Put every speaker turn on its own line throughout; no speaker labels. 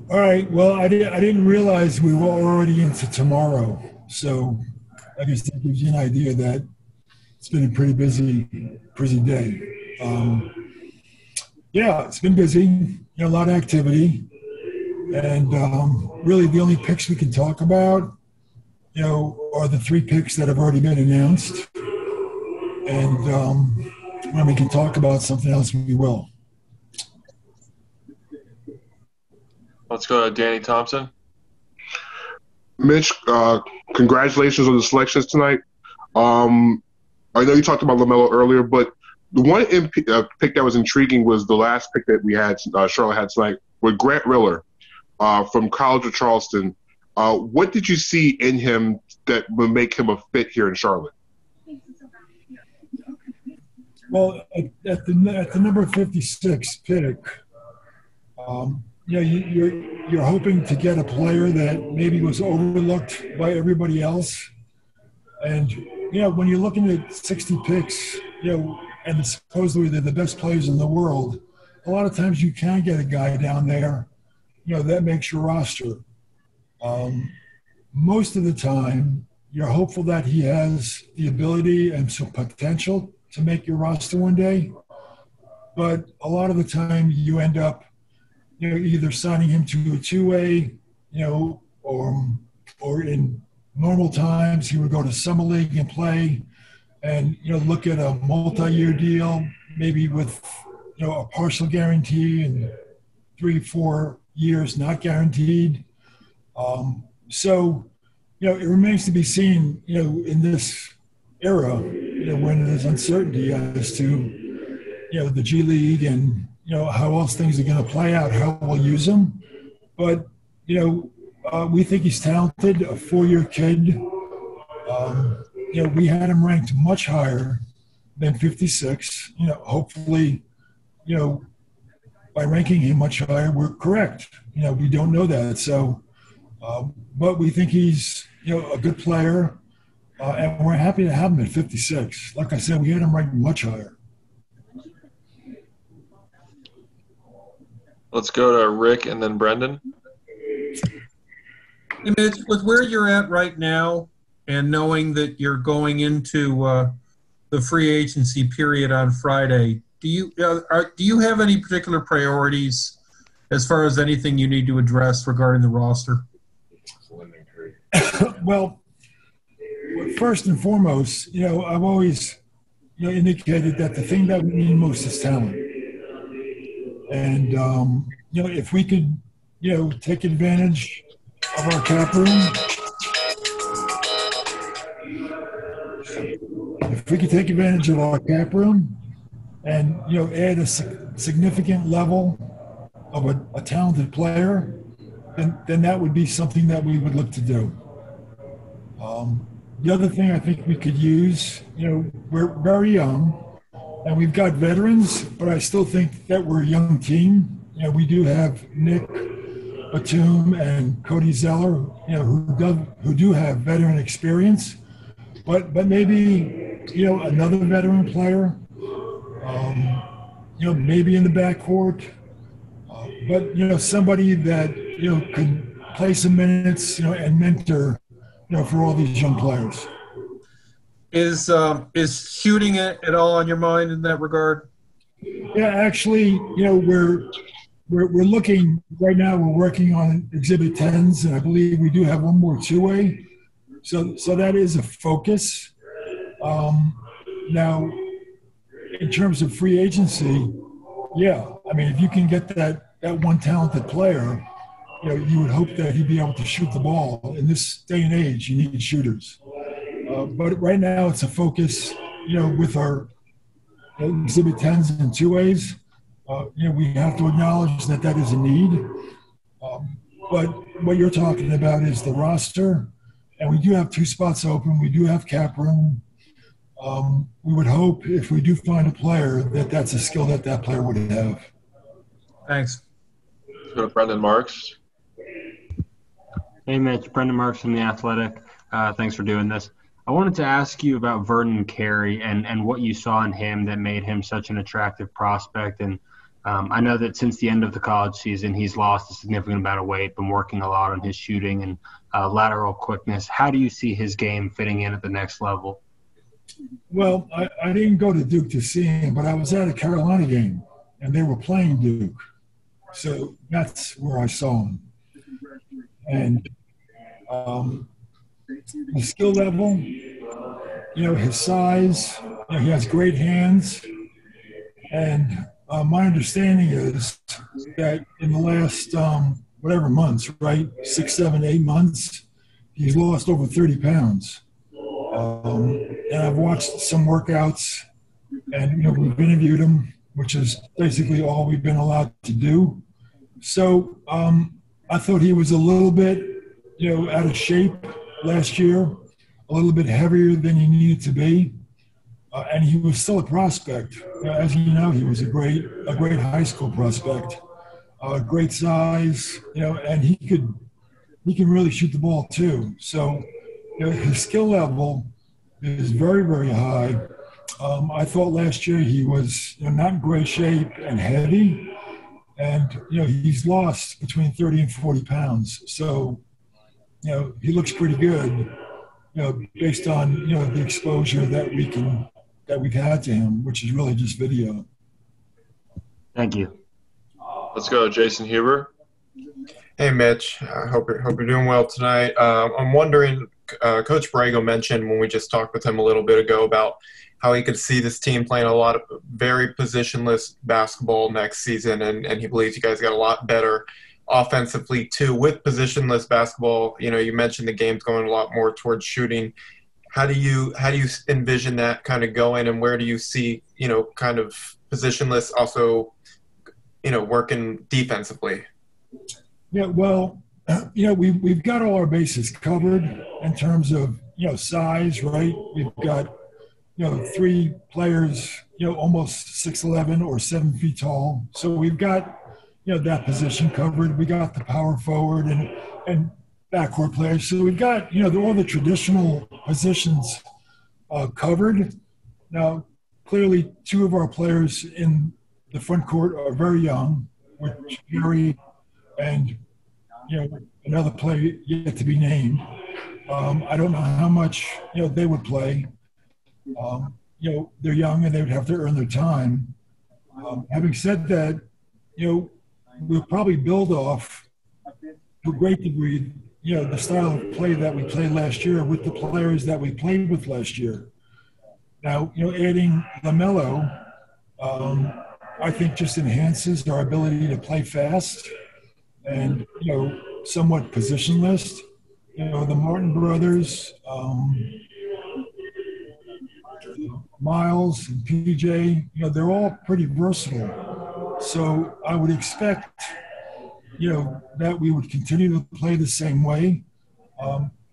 All right. Well, I didn't realize we were already into tomorrow. So I guess that gives you an idea that it's been a pretty busy day. Yeah, it's been busy. A lot of activity, and really the only picks we can talk about, are the three picks that have already been announced. And when we can talk about something else, we will.
Let's go to Danny Thompson.
Mitch, congratulations on the selections tonight. I know you talked about LaMelo earlier, but the one pick that was intriguing was the last pick that we had, Charlotte had tonight, with Grant Riller from College of Charleston. What did you see in him that would make him a fit here in Charlotte?
Well, at the number 56 pick, you're hoping to get a player that maybe was overlooked by everybody else. And, when you're looking at 60 picks, and supposedly they're the best players in the world, a lot of times you can get a guy down there, that makes your roster. Most of the time, you're hopeful that he has the ability and some potential to make your roster one day. But a lot of the time you end up, either signing him to a two-way, or in normal times he would go to summer league and play and, look at a multi-year deal, maybe with, a partial guarantee and 3-4 years not guaranteed. So, it remains to be seen, in this era, when there's uncertainty as to, the G League and, how else things are going to play out, how we'll use him. But, we think he's talented, a 4-year kid. We had him ranked much higher than 56. Hopefully, by ranking him much higher, we're correct. We don't know that. So, but we think he's, a good player, and we're happy to have him at 56. Like I said, we had him ranked much higher.
Let's go to Rick and then Brendan.
Hey, Mitch, with where you're at right now and knowing that you're going into the free agency period on Friday, do you have any particular priorities as far as anything you need to address regarding the roster?
Well, first and foremost, I've always, indicated that the thing that we need most is talent. And, if we could, take advantage of our cap room, and, add a significant level of a talented player, then that would be something that we would look to do. The other thing I think we could use, we're very young, and we've got veterans, but I still think that we're a young team. We do have Nick Batum and Cody Zeller, who do have veteran experience, but maybe, another veteran player, maybe in the backcourt, but, somebody that, could play some minutes, and mentor, for all these young players.
Is shooting at all on your mind in that regard?
Yeah, actually, we're looking right now. We're working on Exhibit 10s, and I believe we do have one more two-way. So that is a focus. Now, in terms of free agency, yeah, I mean, if you can get that one talented player, you would hope that he'd be able to shoot the ball. In this day and age, you need shooters. But right now, it's a focus, with our Exhibit 10s and two-ways. We have to acknowledge that is a need. But what you're talking about is the roster, and we do have 2 spots open. We do have cap room. We would hope if we do find a player that's a skill that player would have.
Thanks.
Let's go to Brendan Marks.
Hey, Mitch. Brendan Marks from The Athletic. Thanks for doing this. I wanted to ask you about Vernon Carey and what you saw in him that made him such an attractive prospect. And I know that since the end of the college season, he's lost a significant amount of weight, been working a lot on his shooting and lateral quickness. How do you see his game fitting in at the next level?
Well, I didn't go to Duke to see him, but I was at a Carolina game, and they were playing Duke. So that's where I saw him. And the skill level, his size, he has great hands. And my understanding is that in the last, months, right, 6, 7, 8 months, he's lost over 30 pounds. And I've watched some workouts, and we've interviewed him, which is basically all we've been allowed to do. So I thought he was a little bit, out of shape last year, a little bit heavier than he needed to be, and he was still a prospect. As you know, he was a great high school prospect, great size, and he can really shoot the ball too. So his skill level is very, very high. I thought last year he was not in great shape and heavy, and he's lost between 30 and 40 pounds. So he looks pretty good, based on the exposure that we've had to him, which is really just video.
Thank you.
Let's go, Jason Huber.
Hey, Mitch. I hope you're doing well tonight. I'm wondering, Coach Brago mentioned when we just talked with him a little bit ago about how he could see this team playing a lot of very positionless basketball next season, and he believes you guys got a lot better offensively too with positionless basketball. You mentioned the game's going a lot more towards shooting. How do you envision that kind of going, and where do you see kind of positionless also working defensively?
Yeah, well, we've got all our bases covered in terms of size, right? We've got 3 players almost 6'11" or 7 feet tall, so we've got that position covered. We got the power forward and backcourt players, so we've got all the traditional positions covered. Now, clearly, 2 of our players in the front court are very young, which Gary and another player yet to be named. I don't know how much they would play. They're young and they would have to earn their time. Having said that, we'll probably build off to a great degree the style of play that we played last year with the players that we played with last year. Now, adding LaMelo, I think just enhances our ability to play fast and, somewhat positionless. The Martin brothers, Miles and PJ, they're all pretty versatile. So I would expect, that we would continue to play the same way.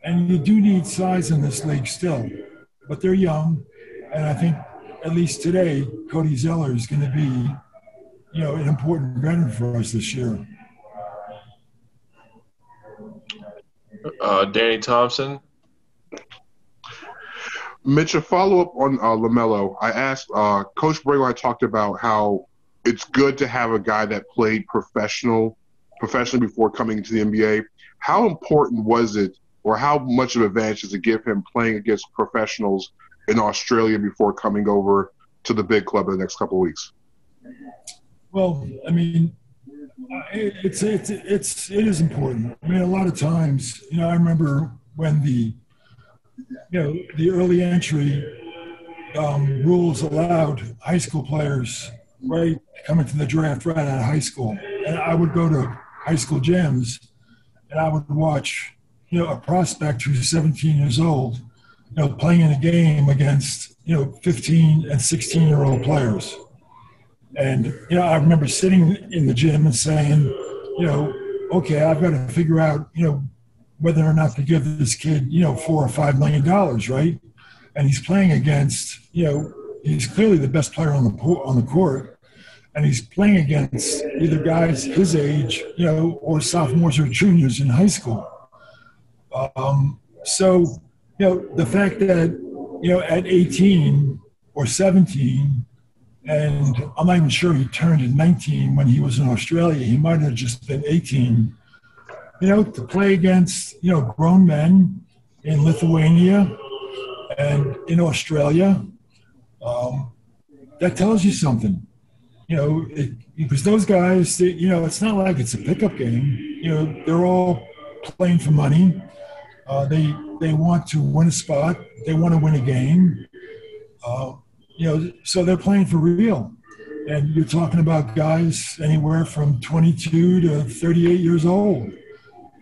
And you do need size in this league still, but they're young. And I think, at least today, Cody Zeller is going to be, an important veteran for us this year.
Danny Thompson.
Mitch, a follow-up on LaMelo. I asked Coach Brago. I talked about how it's good to have a guy that played professionally before coming into the NBA. How important was it, or how much of an advantage does it give him playing against professionals in Australia before coming over to the big club in the next couple of weeks?
Well, I mean, it is important. I mean, a lot of times, I remember when the early entry rules allowed high school players, right, to come into the draft right out of high school. And I would go to high school gyms and I would watch, a prospect who's 17 years old, playing in a game against, 15 and 16-year-old players. And, I remember sitting in the gym and saying, okay, I've got to figure out, whether or not to give this kid, $4 or $5 million, right? And he's playing against, he's clearly the best player on the court, and he's playing against either guys his age, or sophomores or juniors in high school. So, the fact that, at 18 or 17, And I'm not even sure he turned 19 when he was in Australia. He might have just been 18. To play against, grown men in Lithuania and in Australia, that tells you something. Because those guys, it's not like it's a pickup game. They're all playing for money. They want to win a spot. They want to win a game. So they're playing for real. And you're talking about guys anywhere from 22 to 38 years old.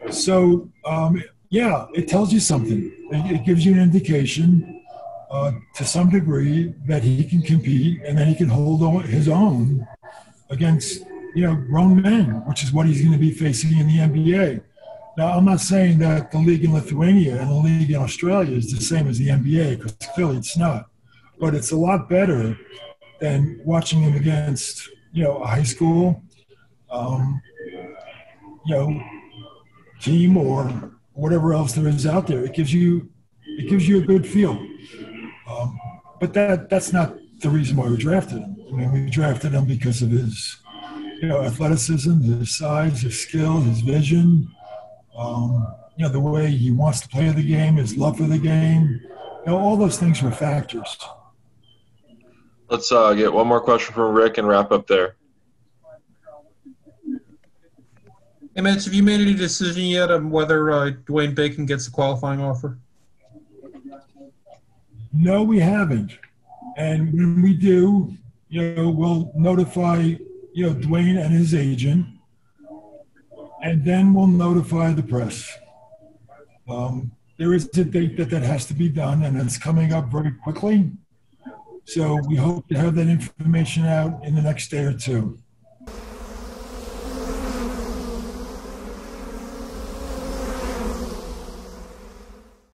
So, it tells you something. It gives you an indication to some degree that he can compete and that he can hold on his own against, grown men, which is what he's going to be facing in the NBA. Now, I'm not saying that the league in Lithuania and the league in Australia is the same as the NBA, because clearly it's not. But it's a lot better than watching him against, a high school, team or whatever else there is out there. It gives you a good feel. But that's not the reason why we drafted him. I mean, we drafted him because of his, athleticism, his size, his skill, his vision, the way he wants to play the game, his love for the game. All those things were factors.
Let's get one more question from Rick and wrap up there.
Hey, Mitch, have you made any decision yet on whether Dwayne Bacon gets a qualifying offer?
No, we haven't. And when we do, we'll notify, Dwayne and his agent, and then we'll notify the press. There is a date that has to be done, and it's coming up very quickly. So we hope to have that information out in the next day or two.